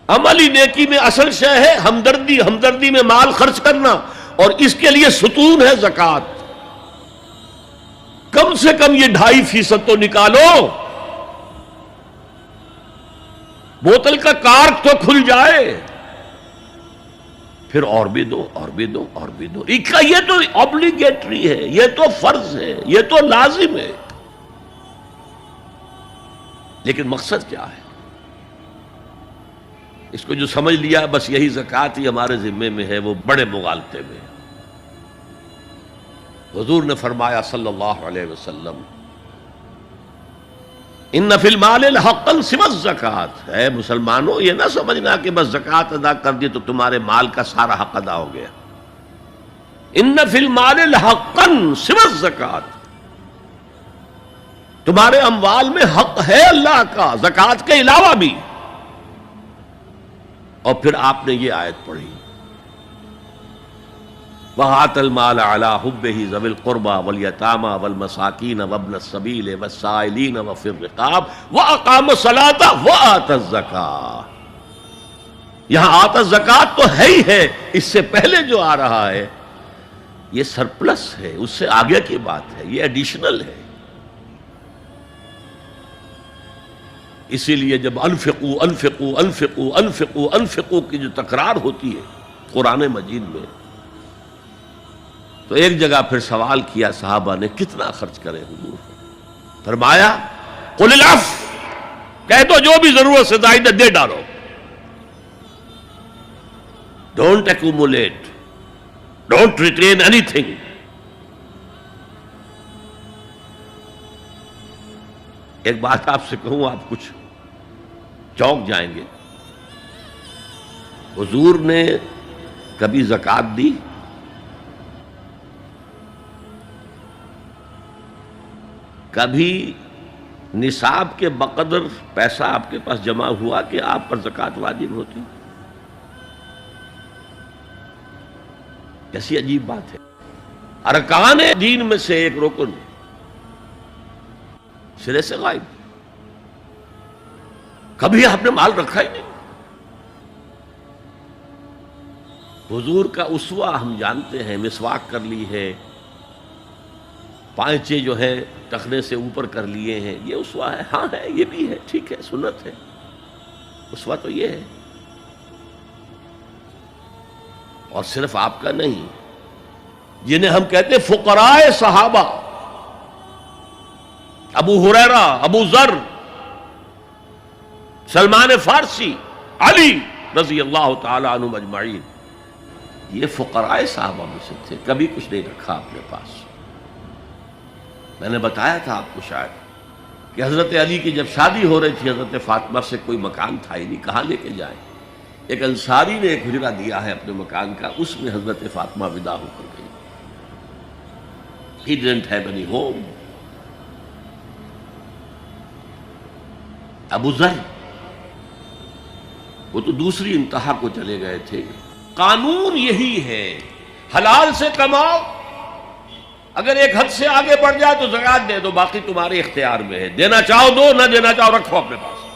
عملی نیکی میں اصل شے ہے ہمدردی، ہمدردی میں مال خرچ کرنا، اور اس کے لیے ستون ہے زکوٰۃ۔ کم سے کم یہ 2.5% تو نکالو، بوتل کا کارک تو کھل جائے، پھر اور بھی دو، اور بھی دو، اور بھی دو۔ یہ تو obligatory ہے، یہ تو فرض ہے، یہ تو لازم ہے۔ لیکن مقصد کیا ہے؟ اس کو جو سمجھ لیا بس یہی زکوٰۃ ہی ہمارے ذمے میں ہے، وہ بڑے مغالطے میں۔ حضور نے فرمایا صلی اللہ علیہ وسلم، ان فی المال حقا سوى الزکوٰۃ، اے مسلمانوں یہ نہ سمجھنا کہ بس زکوٰۃ ادا کر دی تو تمہارے مال کا سارا حق ادا ہو گیا۔ ان فی المال حقا سوى الزکوٰۃ، تمہارے اموال میں حق ہے اللہ کا زکوٰۃ کے علاوہ بھی۔ اور پھر آپ نے یہ آیت پڑھی، وَآتَى الْمَالَ عَلَىٰ حُبِّهِ ذَوِي الْقُرْبَىٰ وَالْيَتَامَىٰ وَالْمَسَاكِينَ وَابْنَ السَّبِيلِ وَالسَّائِلِينَ وَفِي الرِّقَابِ وَأَقَامَ الصَّلَاةَ وَآتَى الزَّكَاةَ۔ یہاں آتا الزکوٰۃ تو ہے ہی ہے، اس سے پہلے جو آ رہا ہے یہ سرپلس ہے، اس سے آگے کی بات ہے، یہ ایڈیشنل ہے۔ اسی لیے جب انفقوا انفقوا انفقوا انفقوا انفقوا کی جو تکرار ہوتی ہے قرآن مجید میں، تو ایک جگہ پھر سوال کیا صحابہ نے، کتنا خرچ کرے حضور؟ فرمایا قل العفو، کہہ دو جو بھی ضرورت سے زائد ہے دے ڈالو، don't accumulate, don't retain any thing. ایک بات آپ سے کہوں، آپ کچھ چونک جائیں گے، حضور نے کبھی زکوٰۃ دی؟ کبھی نصاب کے بقدر پیسہ آپ کے پاس جمع ہوا کہ آپ پر زکوٰۃ واجب ہوتی؟ کیسی عجیب بات ہے۔ ارکان دین میں سے ایک رکن سرے سے غائب، کبھی آپ نے مال رکھا ہی نہیں۔ حضور کا اسوہ ہم جانتے ہیں، مسواک کر لی ہے، پائچے جو ہیں ٹخنے سے اوپر کر لیے ہیں، یہ اسوہ ہے؟ ہاں ہے، یہ بھی ہے، ٹھیک ہے، سنت ہے، اسوہ تو یہ ہے۔ اور صرف آپ کا نہیں، جنہیں ہم کہتے ہیں فقراء صحابہ، ابو ہریرہ، ابو ذر، سلمان فارسی، علی رضی اللہ تعالی عنہم اجمعین، یہ فقراء صحابہ میں سے تھے، کبھی کچھ نہیں رکھا اپنے پاس۔ میں نے بتایا تھا آپ کو شاید کہ حضرت علی کی جب شادی ہو رہی تھی حضرت فاطمہ سے، کوئی مکان تھا ہی نہیں، کہاں لے کے جائیں؟ ایک انصاری نے ایک حجرہ دیا ہے اپنے مکان کا، اس میں حضرت فاطمہ ودا ہو کر گئی۔ He didn't have any home۔ ابو ذر وہ تو دوسری انتہا کو چلے گئے تھے۔ قانون یہی ہے، حلال سے کماؤ، اگر ایک حد سے آگے بڑھ جائے تو زکوٰۃ دے دو، باقی تمہارے اختیار میں ہے، دینا چاہو دو، نہ دینا چاہو رکھو اپنے پاس۔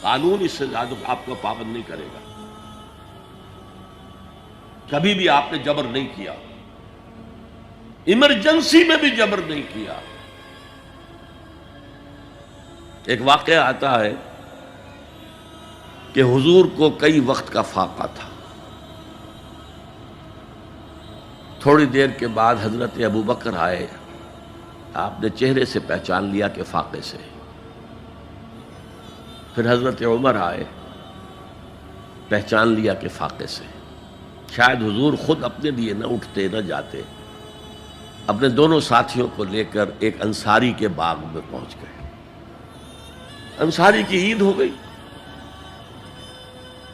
قانون اس سے زیادہ آپ کو پابند نہیں کرے گا۔ کبھی بھی آپ نے جبر نہیں کیا، ایمرجنسی میں بھی جبر نہیں کیا۔ ایک واقعہ آتا ہے کہ حضور کو کئی وقت کا فاقہ تھا، تھوڑی دیر کے بعد حضرت ابو بکر آئے، آپ نے چہرے سے پہچان لیا کہ فاقے سے۔ پھر حضرت عمر آئے، پہچان لیا کہ فاقے سے۔ شاید حضور خود اپنے لیے نہ اٹھتے نہ جاتے، اپنے دونوں ساتھیوں کو لے کر ایک انصاری کے باغ میں پہنچ گئے۔ انصاری کی عید ہو گئی،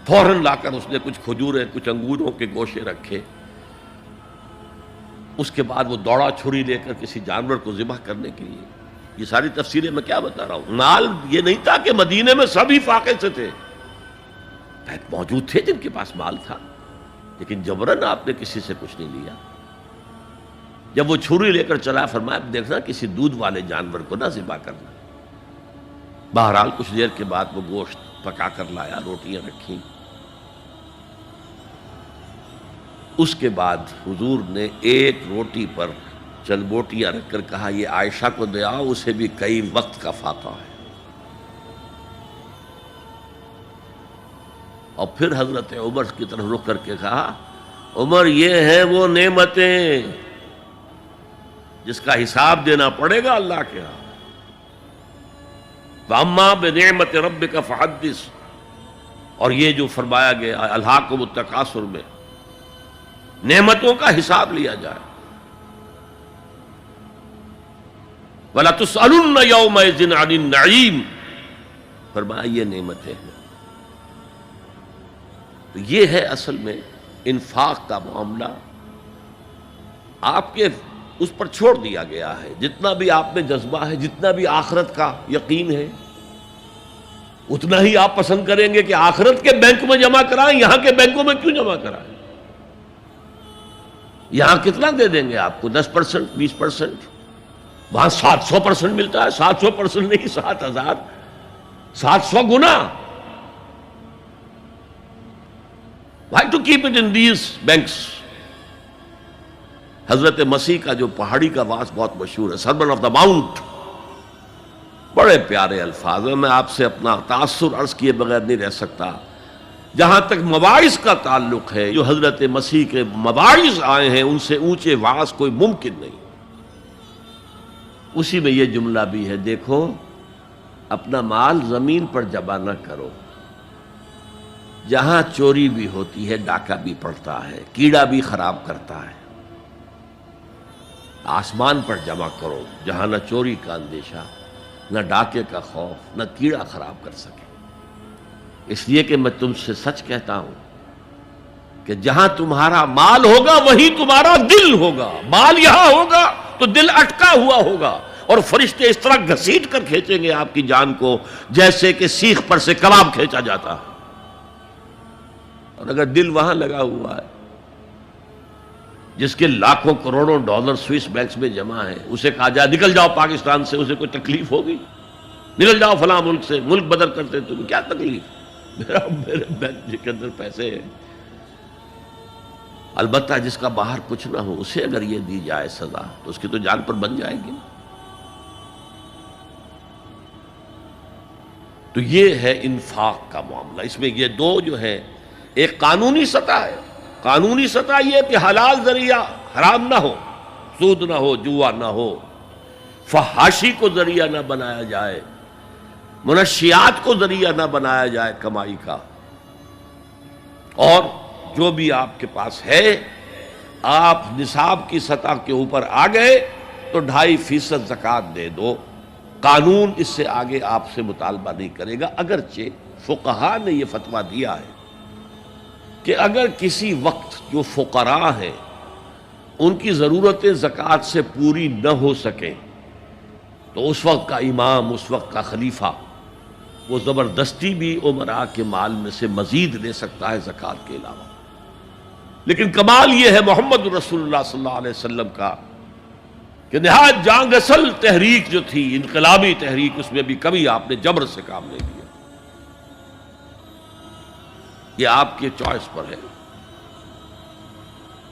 فوراً لا کر اس نے کچھ کھجوریں، کچھ انگوروں کے گوشے رکھے۔ اس کے بعد وہ دوڑا چھری لے کر کسی جانور کو ذبح کرنے کے لیے۔ یہ ساری تفسیریں میں کیا بتا رہا ہوں، مال یہ نہیں تھا کہ مدینے میں سبھی فاقے سے تھے، موجود تھے جن کے پاس مال تھا، لیکن جبراً آپ نے کسی سے کچھ نہیں لیا۔ جب وہ چھری لے کر چلا، فرمایا دیکھنا کسی دودھ والے جانور کو نہ ذبح کرنا۔ بہرحال کچھ دیر کے بعد وہ گوشت پکا کر لایا، روٹیاں رکھیں. اس کے بعد حضور نے ایک روٹی پر چند بوٹیاں رکھ کر کہا یہ عائشہ کو دے آؤ، اسے بھی کئی وقت کا فاقہ ہے. اور پھر حضرت عمر کی طرف رخ کر کے کہا عمر یہ ہیں وہ نعمتیں جس کا حساب دینا پڑے گا اللہ کے ہاں. وَأَمَّا بِنِعْمَةِ رَبِّكَ فَحَدِّثْ، اور یہ جو فرمایا گیا الہاکم التکاثر میں نعمتوں کا حساب لیا جائے. وَلَتُسْأَلُنَّ يَوْمَئِذٍ عَنِ النَّعِيمِ، فرمایا یہ نعمتیں ہیں. تو یہ ہے اصل میں انفاق کا معاملہ. آپ کے اس پر چھوڑ دیا گیا ہے. جتنا بھی آپ میں جذبہ ہے، جتنا بھی آخرت کا یقین ہے، اتنا ہی آپ پسند کریں گے کہ آخرت کے بینک میں جمع کرائیں، یہاں کے بینکوں میں کیوں جمع کرائیں. یہاں کتنا دے دیں گے آپ کو؟ 10%، 20%. وہاں 700% ملتا ہے. 700% نہیں، 7,000، 700 گنا. Why to keep it in these banks؟ حضرت مسیح کا جو پہاڑی کا واس بہت مشہور ہے، سرمن آف دا ماؤنٹ، بڑے پیارے الفاظ ہیں. میں آپ سے اپنا تاثر عرض کیے بغیر نہیں رہ سکتا. جہاں تک مواعظ کا تعلق ہے، جو حضرت مسیح کے مواعظ آئے ہیں ان سے اونچے واعظ کوئی ممکن نہیں. اسی میں یہ جملہ بھی ہے، دیکھو اپنا مال زمین پر جمع نہ کرو. جہاں چوری بھی ہوتی ہے ڈاکہ بھی پڑتا ہے، کیڑا بھی خراب کرتا ہے. آسمان پر جمع کرو جہاں نہ چوری کا اندیشہ، نہ ڈاکے کا خوف، نہ کیڑا خراب کر سکے. اس لیے کہ میں تم سے سچ کہتا ہوں کہ جہاں تمہارا مال ہوگا وہیں تمہارا دل ہوگا. مال یہاں ہوگا تو دل اٹکا ہوا ہوگا، اور فرشتے اس طرح گھسیٹ کر کھینچیں گے آپ کی جان کو جیسے کہ سیخ پر سے کباب کھینچا جاتا ہے. اور اگر دل وہاں لگا ہوا ہے جس کے لاکھوں کروڑوں ڈالر سوئس بینکس میں جمع ہیں، اسے کہا جائے نکل جاؤ پاکستان سے، اسے کوئی تکلیف ہوگی؟ نکل جاؤ فلاں ملک سے، ملک بدل کرتے تمہیں کیا تکلیف؟ میرے بینک کے اندر پیسے ہیں. البتہ جس کا باہر کچھ نہ ہو اسے اگر یہ دی جائے سزا تو اس کی تو جان پر بن جائے گی. تو یہ ہے انفاق کا معاملہ. اس میں یہ دو جو ہے، ایک قانونی سطح ہے. قانونی سطح یہ کہ حلال ذریعہ حرام نہ ہو، سود نہ ہو، جوا نہ ہو، فحاشی کو ذریعہ نہ بنایا جائے، منشیات کو ذریعہ نہ بنایا جائے کمائی کا. اور جو بھی آپ کے پاس ہے، آپ نصاب کی سطح کے اوپر آ گئے تو 2.5% زکوٰۃ دے دو. قانون اس سے آگے آپ سے مطالبہ نہیں کرے گا. اگرچہ فقہا نے یہ فتویٰ دیا ہے کہ اگر کسی وقت جو فقراء ہیں ان کی ضرورتیں زکوٰۃ سے پوری نہ ہو سکیں تو اس وقت کا امام، اس وقت کا خلیفہ، وہ زبردستی بھی امراء کے مال میں سے مزید لے سکتا ہے زکوٰۃ کے علاوہ. لیکن کمال یہ ہے محمد رسول اللہ صلی اللہ علیہ وسلم کا کہ نہایت جاں گسل تحریک جو تھی، انقلابی تحریک، اس میں بھی کبھی آپ نے جبر سے کام نہیں لیا. یہ آپ کے چوائس پر ہے.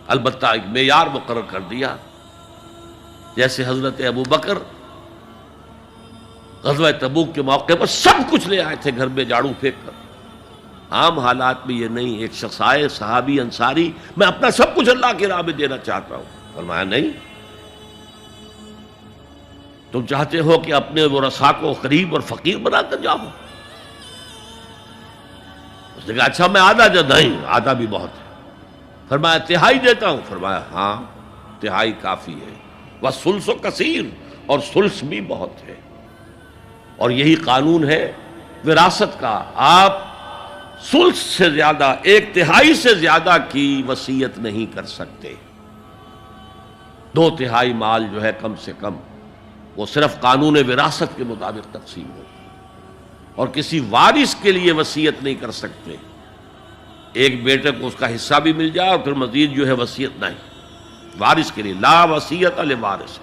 البتہ ایک معیار مقرر کر دیا، جیسے حضرت ابو بکر غزوہ تبوک کے موقع پر سب کچھ لے آئے تھے گھر میں جھاڑو پھینک کر. عام حالات میں یہ نہیں. ایک شخص آئے، صحابی انصاری، میں اپنا سب کچھ اللہ کی راہ میں دینا چاہتا ہوں. فرمایا نہیں، تم چاہتے ہو کہ اپنے ورثاء کو غریب اور فقیر بنا کر جاؤ؟ اس نے کہا اچھا میں آدھا دے. نہیں، آدھا بھی بہت ہے. فرمایا تہائی دیتا ہوں. فرمایا ہاں تہائی کافی ہے. وَالثُّلُثُ کثیر، اور ثلث بھی بہت ہے. اور یہی قانون ہے وراثت کا. آپ ثلث سے زیادہ، 1/3 سے زیادہ کی وصیت نہیں کر سکتے. 2/3 مال جو ہے کم سے کم وہ صرف قانون وراثت کے مطابق تقسیم ہو، اور کسی وارث کے لیے وصیت نہیں کر سکتے. ایک بیٹے کو اس کا حصہ بھی مل جائے اور پھر مزید جو ہے وصیت نہیں. وارث کے لیے لا وصیت لوارث.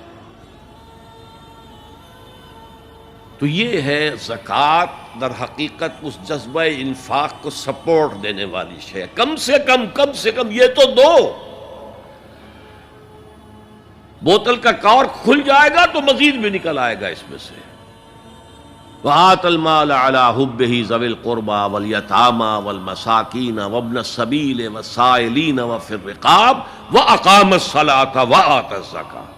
تو یہ ہے زکوٰۃ، در حقیقت اس جذبہ انفاق کو سپورٹ دینے والی شے. کم سے کم یہ تو دو. بوتل کا کارک کھل جائے گا تو مزید بھی نکل آئے گا اس میں سے. وَآتَ الْمَالَ عَلَىٰ حُبِّهِ ذَوِي الْقُرْبَىٰ وَالْيَتَامَىٰ وَالْمَسَاكِينَ وَابْنَ السَّبِيلِ وَالسَّائِلِينَ وَفِي الرِّقَابِ وَأَقَامَ الصَّلَاةَ وَآتَى الزَّكَاةَ.